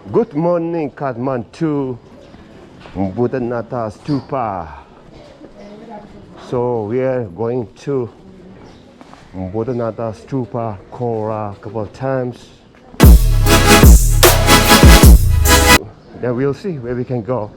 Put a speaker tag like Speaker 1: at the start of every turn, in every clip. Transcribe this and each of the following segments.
Speaker 1: Good morning, Kathmandu, Buddhanata stupa. So we are going to Buddhanata stupa Kora a couple of times. Then we'll see where we can go.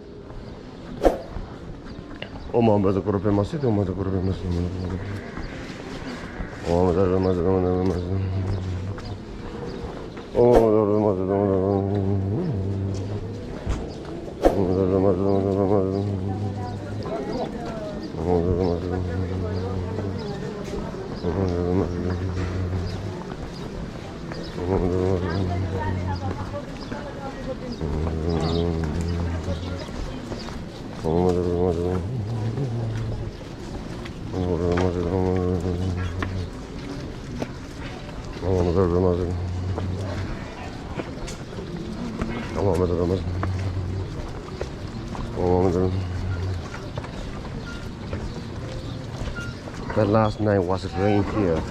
Speaker 1: But last night was rain here.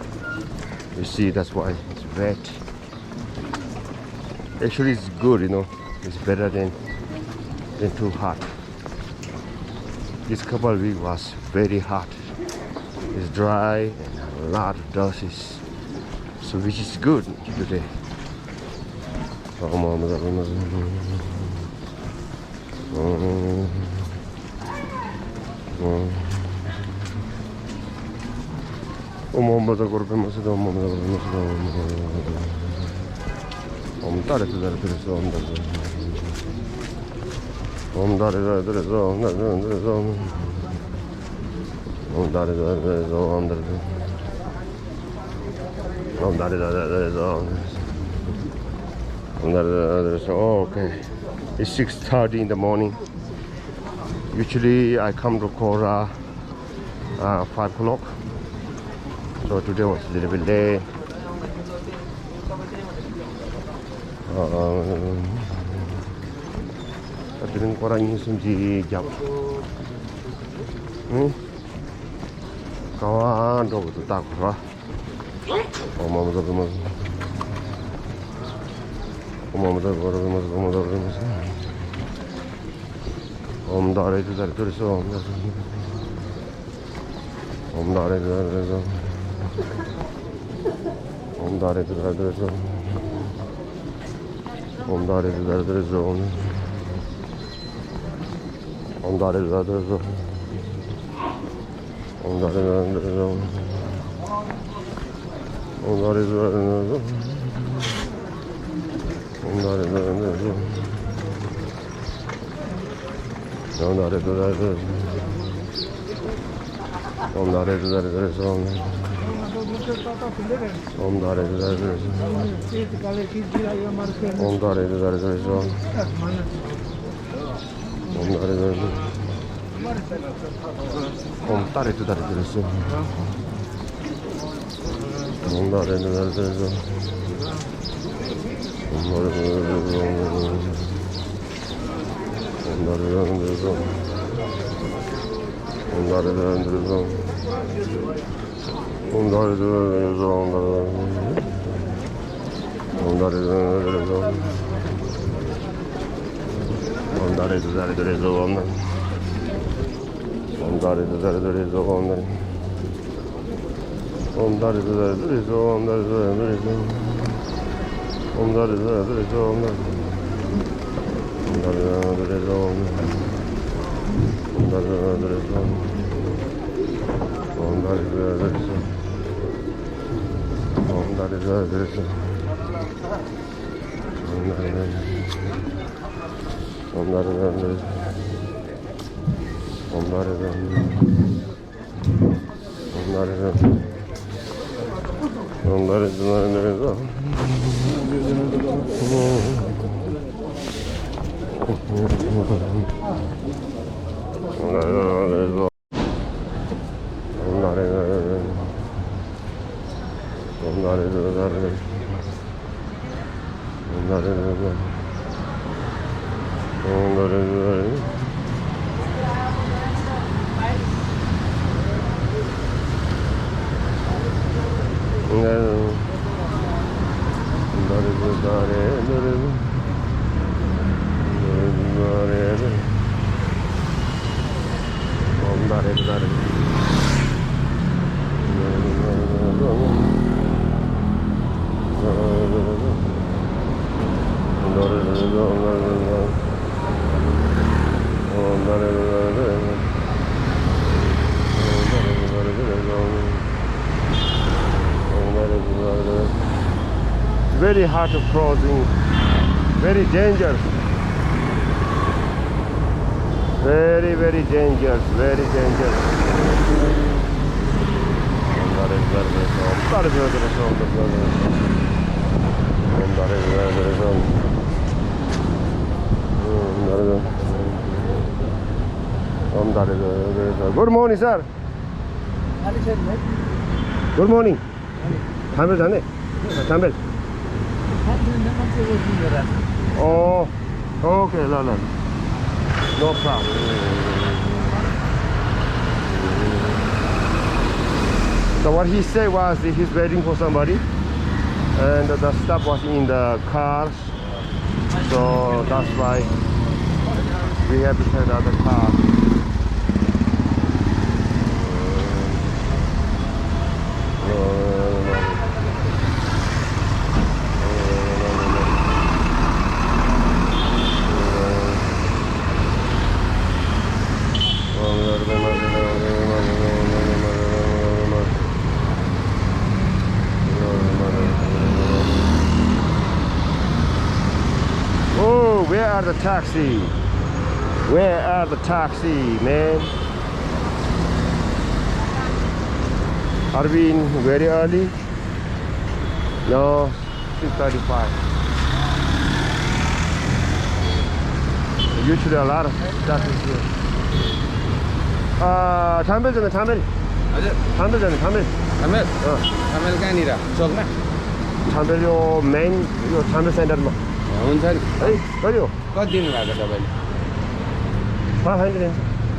Speaker 1: You see, that's why it's wet. Actually, it's good, you know. It's better than too hot. This couple of weeks was very hot. It's dry and a lot of dust is, so which is good today. Oh, okay. It's 6:30 in the morning. Usually I come to Kora 5 o'clock. So today was a little bit late. Sabihin ko rin yung sumji jab. Kawan do to takura. Very hard to crossing, very dangerous. Very dangerous, very dangerous. Good morning, sir. Good morning. Thamel jane? Thamel. Oh, okay, no. No problem. So what he said was he's waiting for somebody, and the stuff was in the car, so that's why we have to take out the car. Oh, where are the taxi? Where are the taxi, man? Are we in very early? No, 6:35. Usually a lot of taxis here. Thamel jane, Thamel.
Speaker 2: हजुर
Speaker 1: Thamel jane, Thamel.
Speaker 2: Thamel? Thamel कहाँनिर चोकमा
Speaker 1: Thamel यो main यो Thamel center मा.
Speaker 2: हुन्छ नि
Speaker 1: है कति हो?
Speaker 2: कति दिनु भएको तपाईँले
Speaker 1: 500.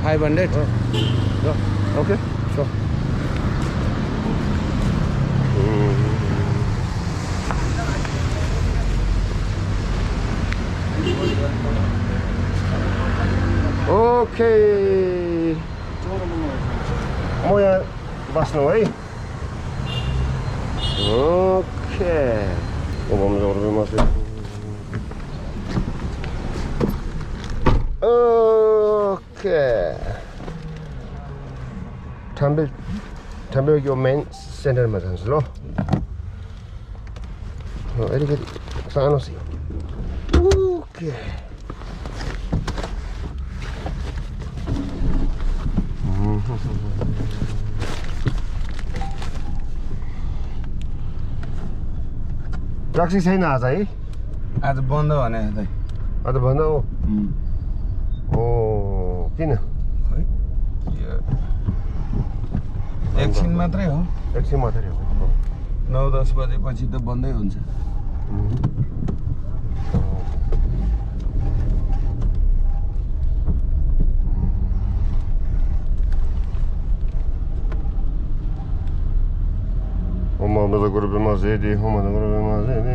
Speaker 2: 500 ल
Speaker 1: Okay. Sure. Okay. म यहाँ बस्नु है. Okay. Okay. Thamel यो मेन सेन्टरमा जान्छु ल. अलिकति सानो छ. ओके. ट्याक्सी छैन आज है?
Speaker 2: आज बन्द भने त
Speaker 1: आज बन्द हो? ओ किन?
Speaker 2: खै एकछिन मात्रै हो.
Speaker 1: एकछिन मात्रै हो.
Speaker 2: 9-10 बजेपछि त बन्दै हुन्छ. Omamda grubu mazedi, omamda grubu mazedi,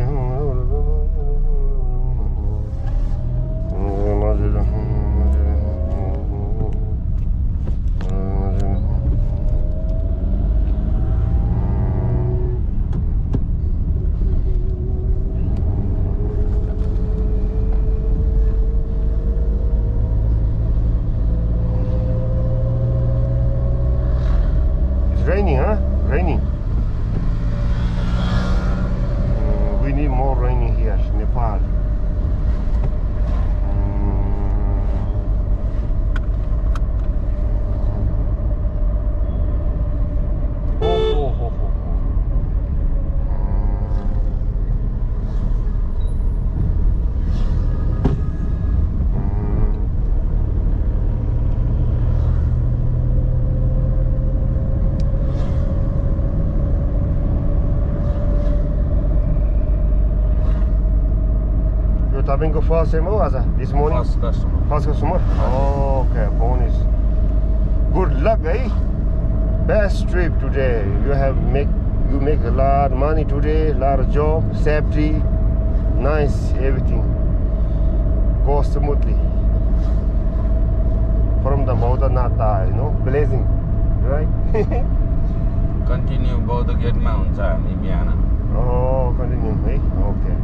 Speaker 2: It's raining, huh? Raining. We need more raining here, Nepal. तपाईँको फर्स्ट टाइम हो आज this morning? First customer. Okay, bonus. Good luck, है. Best trip today. You make a lot of money today, lot of job, safety, nice everything. Go smoothly. From the Bauta Nata, blessing, right? Continue बौद्ध गेटमा हुन्छ हामी बिहान.
Speaker 1: Oh, continue, है. Okay.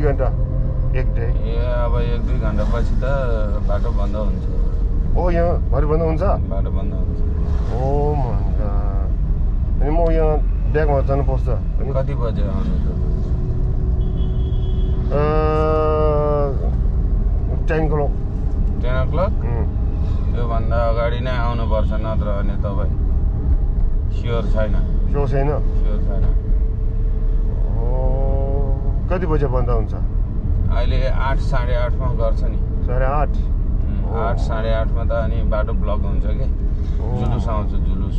Speaker 2: घन्टा एक day
Speaker 3: ए अब 1-2 घन्टा पछि त बाटो बन्द हुन्छ
Speaker 2: ओ यहाँ भरि बन्द हुन्छ
Speaker 3: बाटो बन्द हुन्छ
Speaker 2: ओ मङ्गा अनि म यहाँ ब्यागमा जानुपर्छ
Speaker 3: कति बजे आउनु त
Speaker 2: 10 o'clock
Speaker 3: 10 o'clock योभन्दा अगाडि नै आउनुपर्छ नत्र भने तपाईँ स्योर छैन
Speaker 2: स्योर छैन कति बजे बन्द हुन्छ
Speaker 3: अहिले 8 साढे 8 मा गर्छ नि
Speaker 2: 8:30
Speaker 3: 8 साढे 8 मा त अनि बाटो ब्लक हुन्छ कि जुलुस आउँछ जुलुस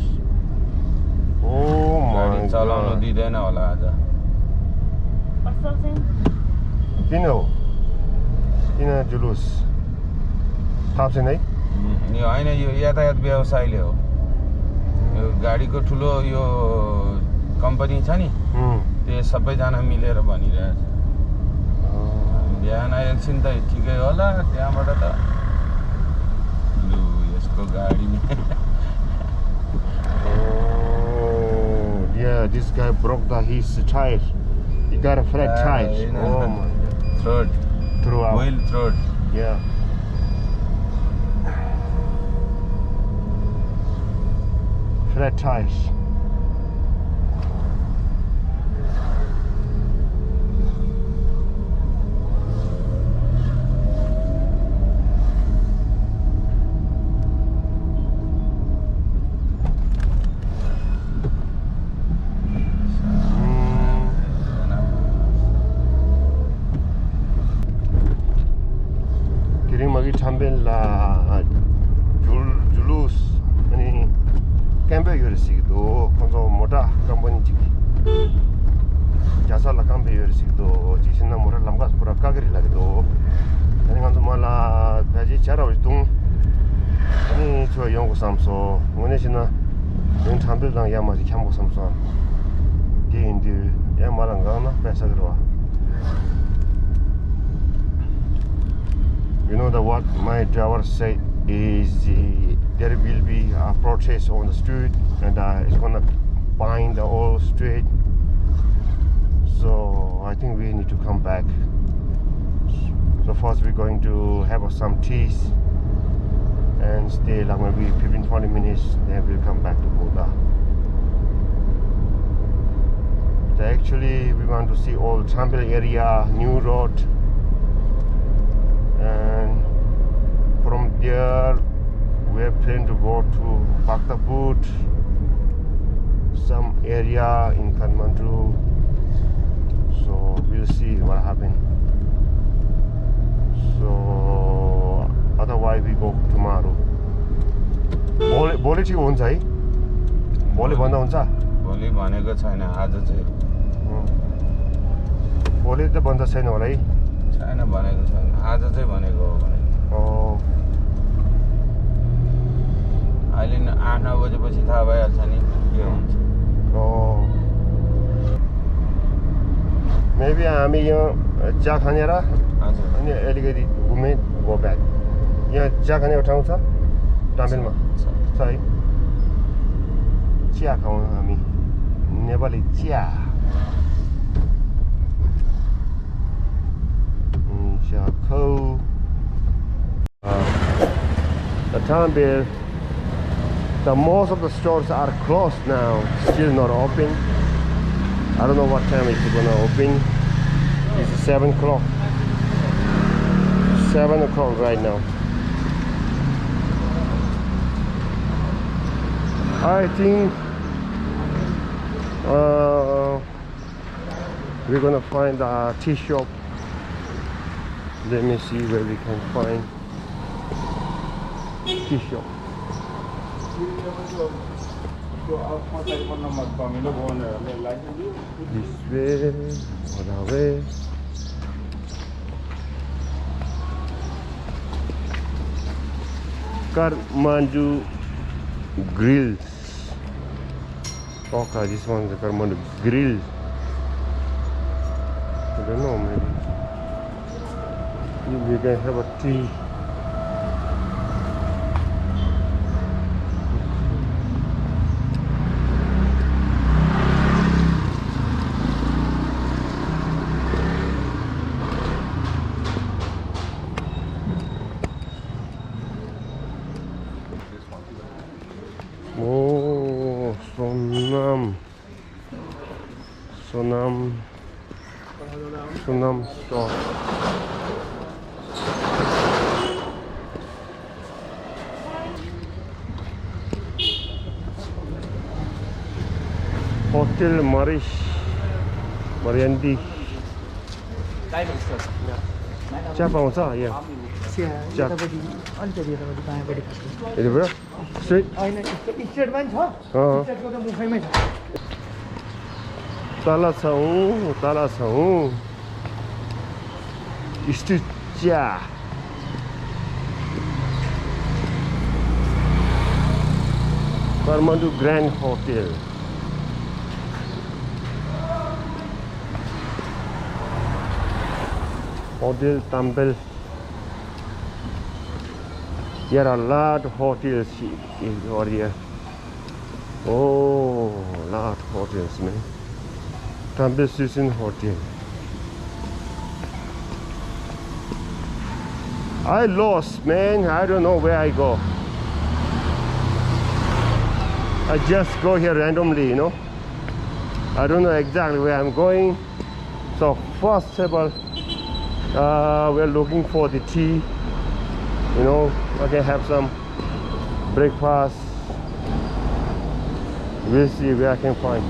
Speaker 3: गाडी चलाउनु दिँदैन होला आज
Speaker 2: किन हो किन जुलुस थाहा छैन है
Speaker 3: यो होइन यो यातायात व्यवसायले हो यो गाडीको ठुलो यो कम्पनी छ नि त्यो सबैजना मिलेर भनिरहेछ बिहान एकछिन त ठिकै होला त्यहाँबाट त लु यसको गाडी
Speaker 2: Yeah, this guy broke his tire. He got a flat tire. Oh my God.
Speaker 3: Throat.
Speaker 2: Throughout.
Speaker 3: Wheel throat.
Speaker 2: Yeah. Flat tires. Thamel julus ani campe yorisido konzo mota company chiki jasa la campe yorisido jisina mora lamgas pura kagri lagdo ani ganzo mala baji chara witung ani cho yongo samso ngone sina yung Thamel dang yamaji khambo samso di indi yamala ngana pesa gro You know what my driver said is there will be a protest on the street and it's gonna bind the whole street. So I think we need to come back. So first we're going to have some teas and stay like maybe 15-20 minutes. Then we'll come back to Boda. So actually we want to see all Thamel area, new road. And from there we are planning to go to Bhaktapur, some area in Kathmandu. So we'll see what happens. So otherwise we go tomorrow. भोलि ठिक हुन्छ है भोलि भन्दा हुन्छ
Speaker 3: भोलि भनेको छैन आज चाहिँ
Speaker 2: भोलि त बन्द छैन होला है
Speaker 3: छैन भनेको छैन आज चाहिँ भनेको हो भनेको अहिले 8-9 बजेपछि थाहा भइहाल्छ नि के हुन्छ
Speaker 2: मेबी हामी यहाँ चिया खानेर
Speaker 3: हजुर
Speaker 2: अनि अलिकति घुमे गो ब्याक यहाँ चिया खाने ठाउँ छ Thamelमा छ है चिया खाउँ हामी Nepali chia the Thamel, the most of the stores are closed now, still not open. I don't know what time it's gonna open. It's 7 o'clock. 7 o'clock right now. I think we're gonna find a tea shop. Let me see where we can find tea shop. This way, other way. Kathmandu grills. Okay, this one's the Kathmandu grill. I don't know, maybe. We can have a tea. Sunam store. Hotel Mariandi. Chia पाउँछ यहाँ chia यतिबाट straight तल छौँ street chia Kathmandu grand hotel Hotel Thamel. There are a lot of hotels over here. Oh, lot of hotels, man. Thamel Station Hotel. I lost, man. I don't know where I go. I just go here randomly, you know. I don't know exactly where I'm going. So first of all, we're looking for the tea, you know. I can have some breakfast. We'll see where I can find.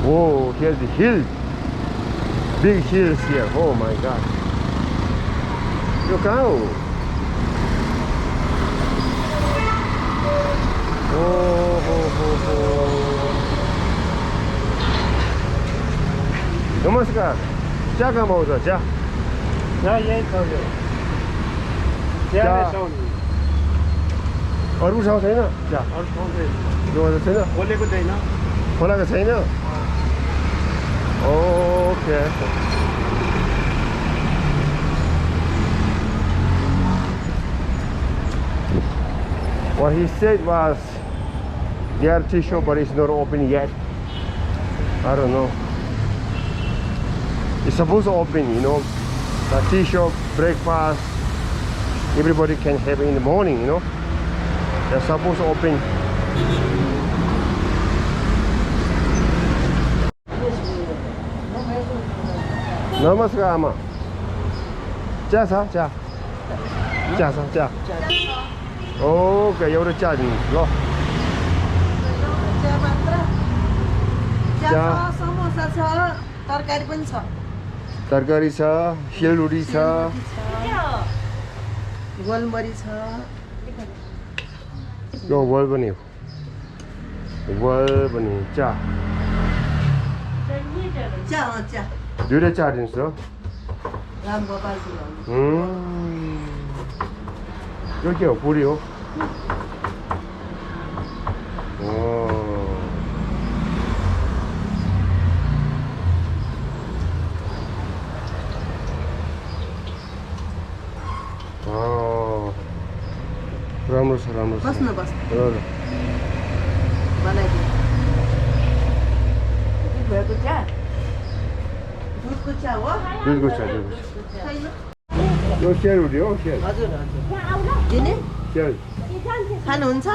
Speaker 2: Whoa, here's the hill. Big hills here. Oh my god. Look out. नमस्कार chia कहाँ पाउँछ chia
Speaker 4: यही पाउँछ
Speaker 2: अरू ठाउँ छैन chia
Speaker 4: अरू ठाउँ छैन
Speaker 2: छैन
Speaker 4: खोलेको छैन
Speaker 2: खोलाको छैन okay What he said was their tea shop but it's not open yet. I don't know. It's supposed to open, you know. The tea shop, breakfast, everybody can have it in the morning, you know. They're supposed to open. Namaskar, Ama. Cha sa, cha. Cha sa, cha. Okay, एउटा chia दिनुहोस् ल
Speaker 5: chia छ समोसा छ तरकारी पनि छ
Speaker 2: तरकारी छ सेलरोटी छ
Speaker 5: गोलमरी छ
Speaker 2: यो वल पनि चिया
Speaker 5: चिया
Speaker 2: दुईटा चिया दिनुहोस् ल
Speaker 5: राम गोपाल
Speaker 2: यो के हो पुरी हो राम्रो छ राम्रो छ
Speaker 5: बस्नु
Speaker 2: ल ल
Speaker 5: बनाइदिनु भएको चिया दुधको चिया हो
Speaker 2: दुधको चिया यो सेलरोटी हो सेल
Speaker 5: हजुर हजुर दिने
Speaker 2: सेल
Speaker 5: खानुहुन्छ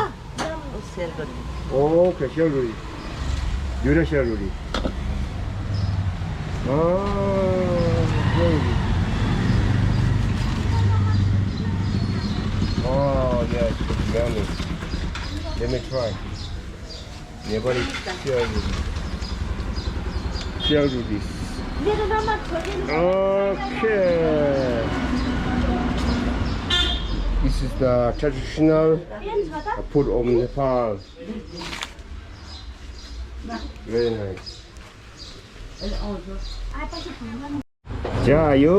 Speaker 5: सेलरोटी
Speaker 2: ओके सेलरोटी दुईटा sel roti Oh yes, yummy. Let me try. Nepali sealrotis. Okay. This is the traditional food of Nepal. Very nice. Chayo.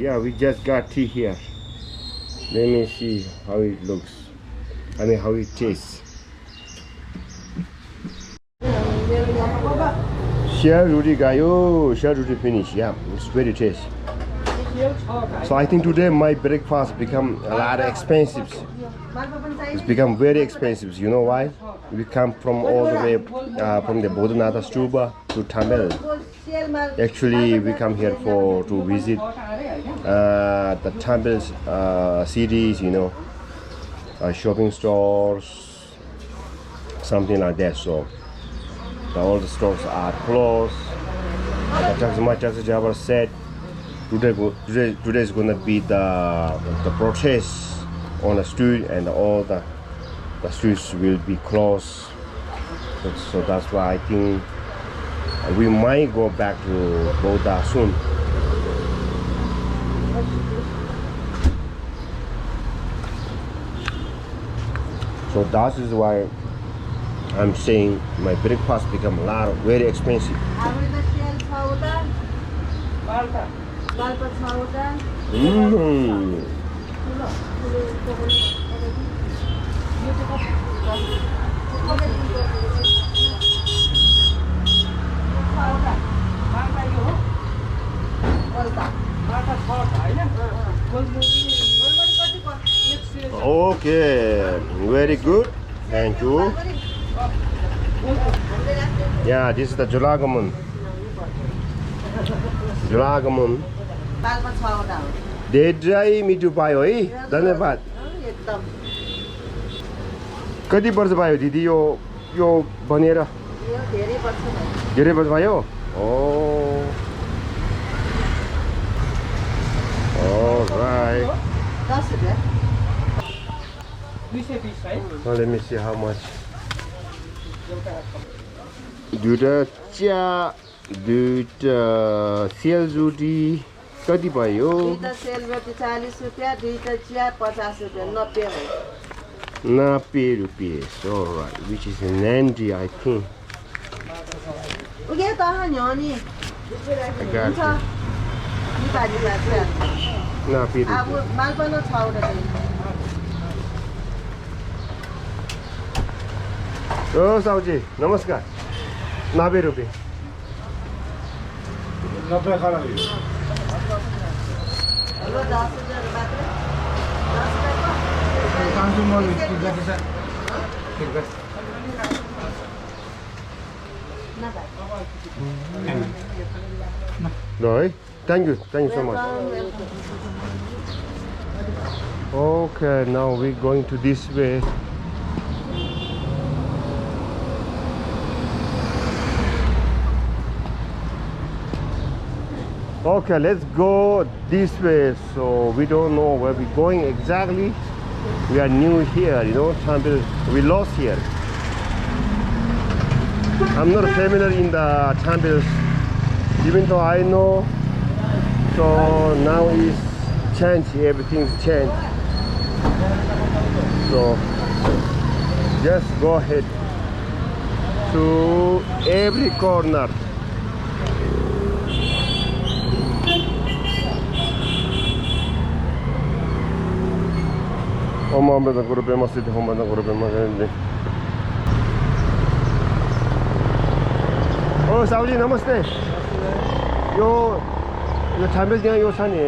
Speaker 2: Yeah, we just got tea here. Let me see how it looks. I mean, how it tastes. Sealroटी gayo, sealroty finish. Yeah, it's very tasty. So I think today my breakfast become a lot expensive. It's become very expensive. You know why? We come from all the way from the Bodhanata stupa to Thamel. Actually, we come here to visit the Thamel's cities, you know, shopping stores, something like that. So all the stores are closed. As much as Jabbar said, today is gonna be the protest on the street, and all the streets will be closed. So that's why I think we might go back to Boda soon. So that is why I'm saying my breakfast become very expensive. Okay, very good. Thank you. Yeah, this is the Julagamon. Julagamon. धेरै मिठो पायो है, धन्यवाद। कति वर्ष भयो दिदी यो बनेर? धेरै वर्ष भयो? Alright. Let me see how much. दुईटा सेलरोटी कति भयो?
Speaker 5: दुईटा सेलरोटी 40 रुपैयाँ, दुईटा चिया 50 रुपैयाँ, 90 हो।
Speaker 2: 90 rupees. Alright, which is in Nandi, I think.
Speaker 5: उगे त न्योनी।
Speaker 2: I got it.
Speaker 5: निपाली भाषा।
Speaker 2: 90 rupees.
Speaker 5: अब मालपनो छ उडा।
Speaker 2: साउजी नमस्कार। 90 रुपियाँ।
Speaker 4: 90 खाना
Speaker 5: हेलो 10,000 मात्र।
Speaker 2: 10 Right. Thank you so much. Okay, now we're going to this way. Okay, let's go this way. So we don't know where we're going exactly. We are new here, you know, Thamel. We lost here. I'm not familiar in the Thamel, even though I know. So now it's changed, everything's changed. So just go ahead to every corner. Oh, Saudi, namaste. Yo Thamel nya yo sani,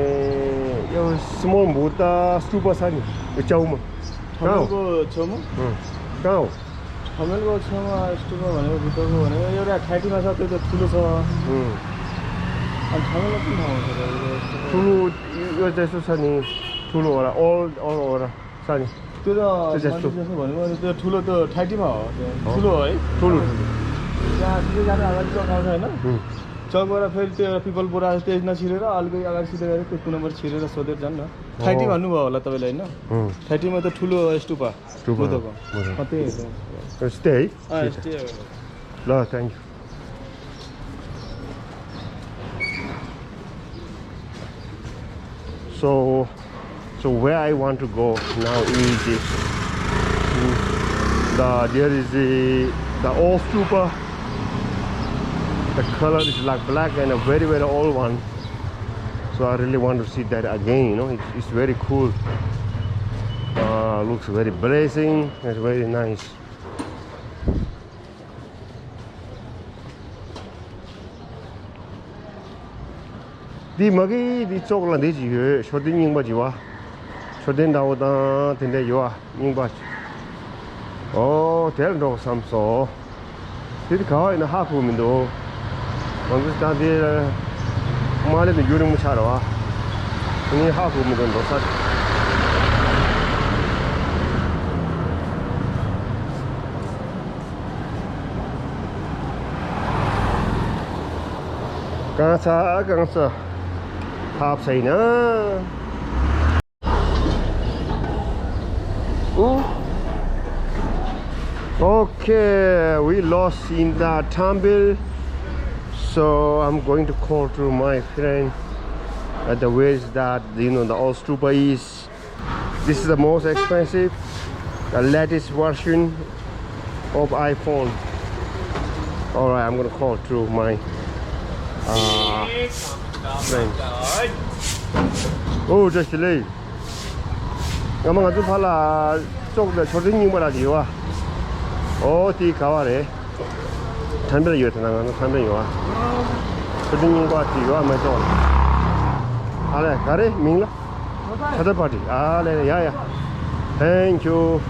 Speaker 2: yo small Buddha stupa sani, yo chauma.
Speaker 4: Thamelको छेउमा?
Speaker 2: कहाँ हो?
Speaker 4: Thamelको छेउमा stupa भनेको भित्रको भनेको एउटा 30 मा छ, त्यो त ठुलो छ। अनि Thamelको कुन ठाउँमा छ?
Speaker 2: ठुलो यो जस्तो छ नि, ठुलो होला, all होला sani.
Speaker 4: त्यो त जस्तो भनेको त्यो ठुलो त 30 मा हो, त्यो ठुलो है?
Speaker 2: ठुलो।
Speaker 4: त्यहाँ सिधै जाने अगाडि चौक आउँछ हैन? चौकबाट फेरि त्यो पिपल बोरा त्यही नछिरेर अलिकति अगाडि सिधै गएर त्यो कुनाबाट छिरेर सोधेर जान्न। 30 भन्नुभयो होला तपाईले हैन? 30 मा त ठुलो स्टुपा बुद्धको। त्यही हो।
Speaker 2: Stay.
Speaker 4: स्टे हो।
Speaker 2: ल, thank you. So where I want to go now is this. There is the old stupa. The color is like black and a very old one. So I really want to see that again. You know, it's very cool. Looks very blazing. It's very nice. Đi mà cái đi chọc là đấy gì vậy? Cho đến những bao nhiêu à? Cho đến đâu đó thì đây vô à? Những bao? thế là đồ xăm số. Thế thì khó nó hạ phụ mình đồ. Còn cái ta đi mà lên được một chả rồi à? Ini hạ phụ mình đồ sát. कहाँ छ थाहा छैन Okay, we lost in the Thamel, so I'm going to call to my friend at the ways that the old stupa is. This is the most expensive, the latest version of iPhone. All right, I'm gonna call to my friend. Oh, just delay. Ngắm ngắm chút phát là chốc để cho đến những bà gì wa. Oh, tí cáo đấy. Tham bên nhiều thằng nào nó tham bên nhiều à. Cho đến những bà gì wa mà cho. À đây, cái đấy mình là. Chhatrapati. À đây, yeah. Thank you.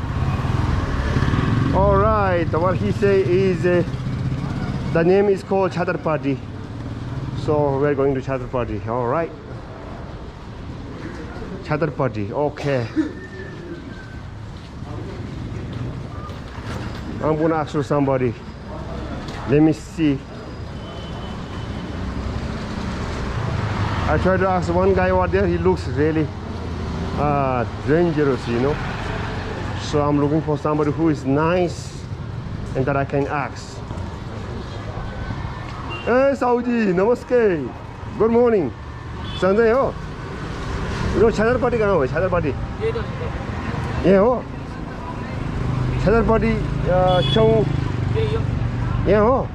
Speaker 2: All right, what he say is the name is called Chhatrapati. So we're going to Chhatrapati. All right. Chhatrapati. Okay. I'm gonna ask for somebody. Let me see. I tried to ask one guy over there. He looks really dangerous, So I'm looking for somebody who is nice and that I can ask. Hey, Saudi, namaste. Good morning. Sunday, oh. You know Chhatrapati कहाँ हो? Chhatrapati. ये हो? Chhatrapati चौक. ये हो?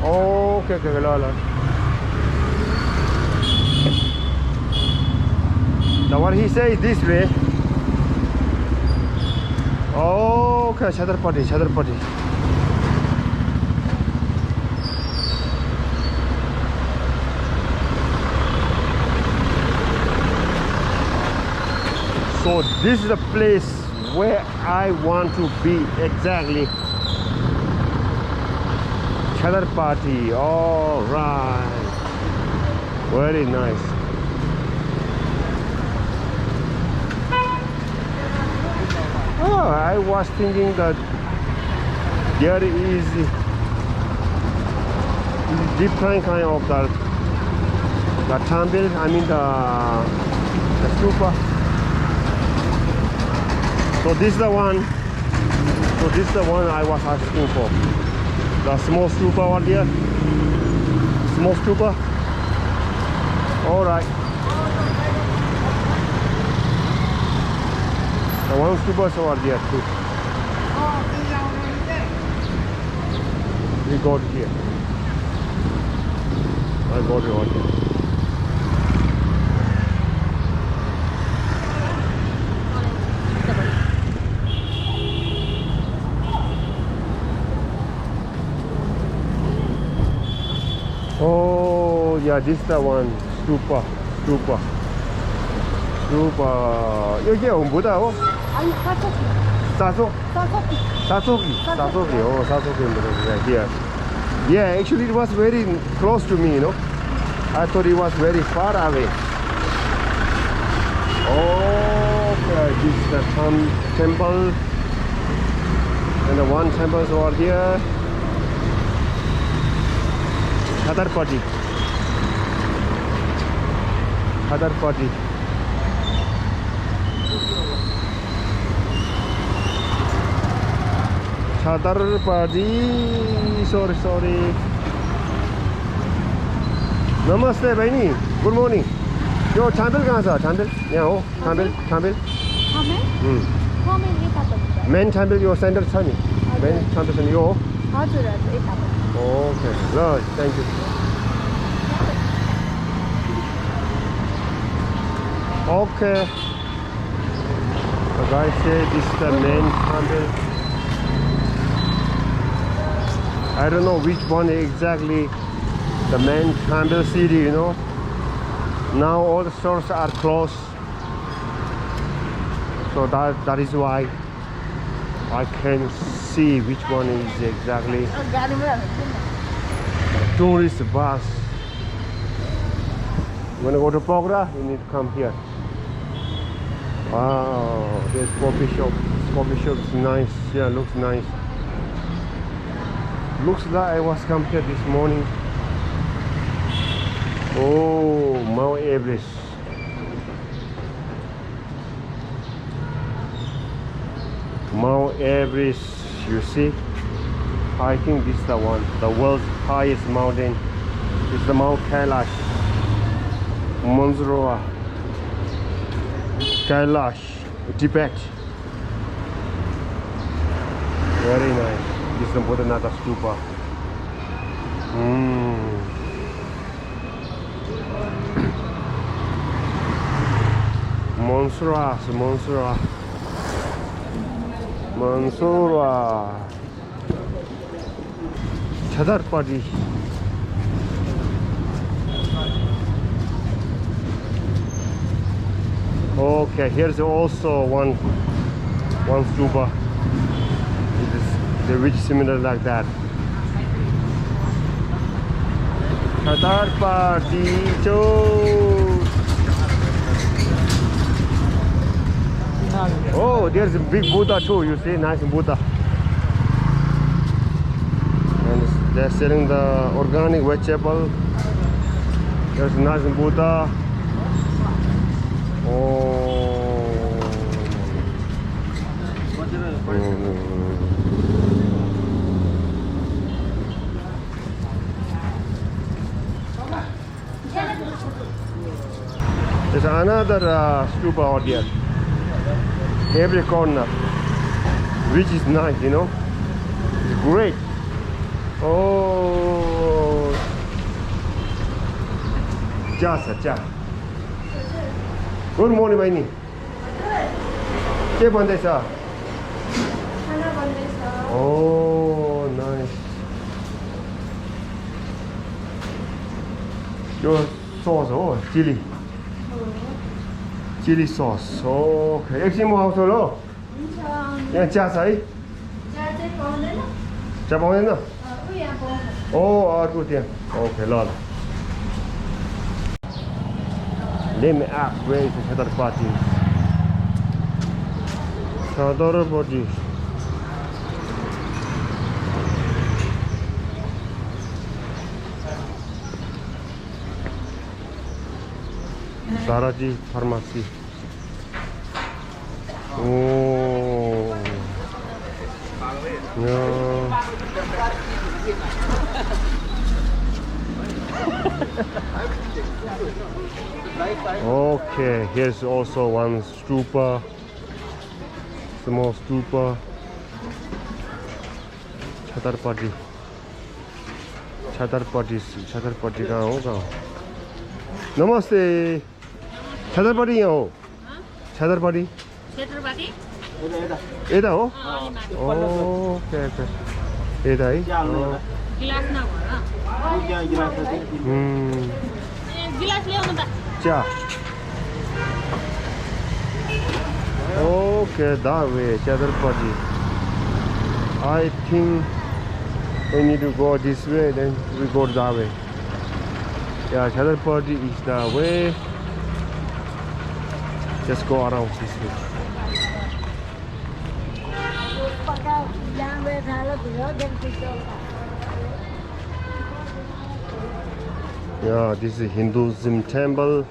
Speaker 2: Okay, ल. Now what he says this way. Okay, Chhatrapati. So this is the place where I want to be exactly. Chhatrapati. All right. Very nice. Oh, I was thinking that there is different kind of the Thamel. I mean the stupa. So this is the one. So this is the one I was asking for. The small stupa over there. Small stupa. All right. The one stupa is over there too. We got here. I got it over here. Oh yeah, this is the one. Stupa. 여기 뭐다?
Speaker 6: 아니,
Speaker 2: Sasoki. Oh, Sasoki. Here. Yeah, actually it was very close to me, I thought it was very far away. Okay, this is the temple. And the one temple is over here. Chhatrapati. Sorry. Namaste, Baini. Good morning. Yo, Thamel कहाँ छ? Thamel? यहाँ हो? Thamel?
Speaker 6: Thamel यता पनि छ.
Speaker 2: Main Thamel यो centre छ नि. Main Thamel छ नि यो हो?
Speaker 6: हजुर यता पनि.
Speaker 2: Okay. L, thank you. Okay. The guy said this is the main Thamel. I don't know which one exactly the main Thamel city, Now all the stores are closed. So that is why I can see which one is exactly tourist bus. You wanna go to Pokhara? You need to come here. Wow, there's coffee shop. This coffee shop is nice. Yeah, looks nice. Looks like I was come here this morning. Oh, Mount Everest. Mount Everest, you see? I think this is the one, the world's highest mountain. It's the Mount Kailash. Mansarovar. Kailash, Tibet. Very nice. This is the Bodhanatha stupa. Mansarovar. Chhatrapati. Okay, here's also one stupa. It is which similar like that. Chhatrapati Oh, there's a big Buddha too, you see, nice Buddha. And they're selling the organic vegetable. There's a nice Buddha. There's another stupa out there. Every corner, which is nice, you know. It's great. Oh, cha. Good morning, Vaini. के भन्दैछ? Oh, nice. Your sauce, oh, chili sauce. Okay. एकछिन म आउँछु ल. यहाँ chia छ है? Chia चाहिँ पाउँदैन. चिया पाउँदैन? यहाँ पाउँछ. ओ, अर्को त्यहाँ. ओके, ल. Let me ask where is the Chhatrapati. Saraji Pharmacy. Oh. Yeah. Okay, here's also one stupa, small stupa. Chhatrapati कहाँ हो कहाँ? नमस्ते. Chhatrapati यहाँ हो? Chhatrapati? यता हो? ओके. यता है? Cha. Okay, that way, Chhatrapati. I think we need to go this way, then we go that way. Yeah, Chhatrapati is the way. Just go around this way. Yeah, this is a Hinduism temple.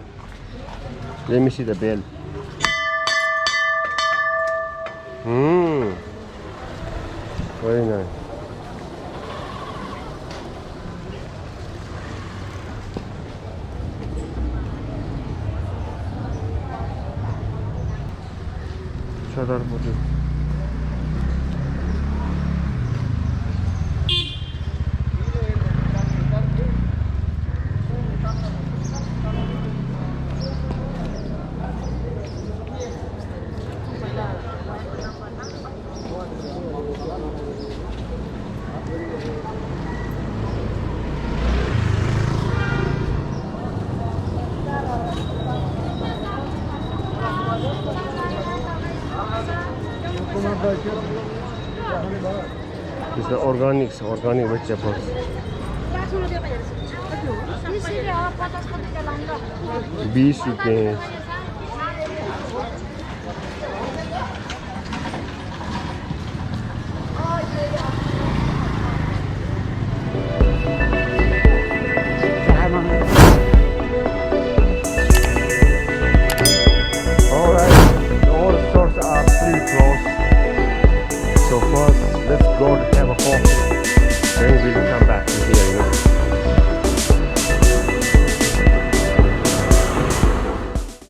Speaker 2: Let me see the bell. Very nice. Chhatrapati. It's the organic vegetables. 20 rupees.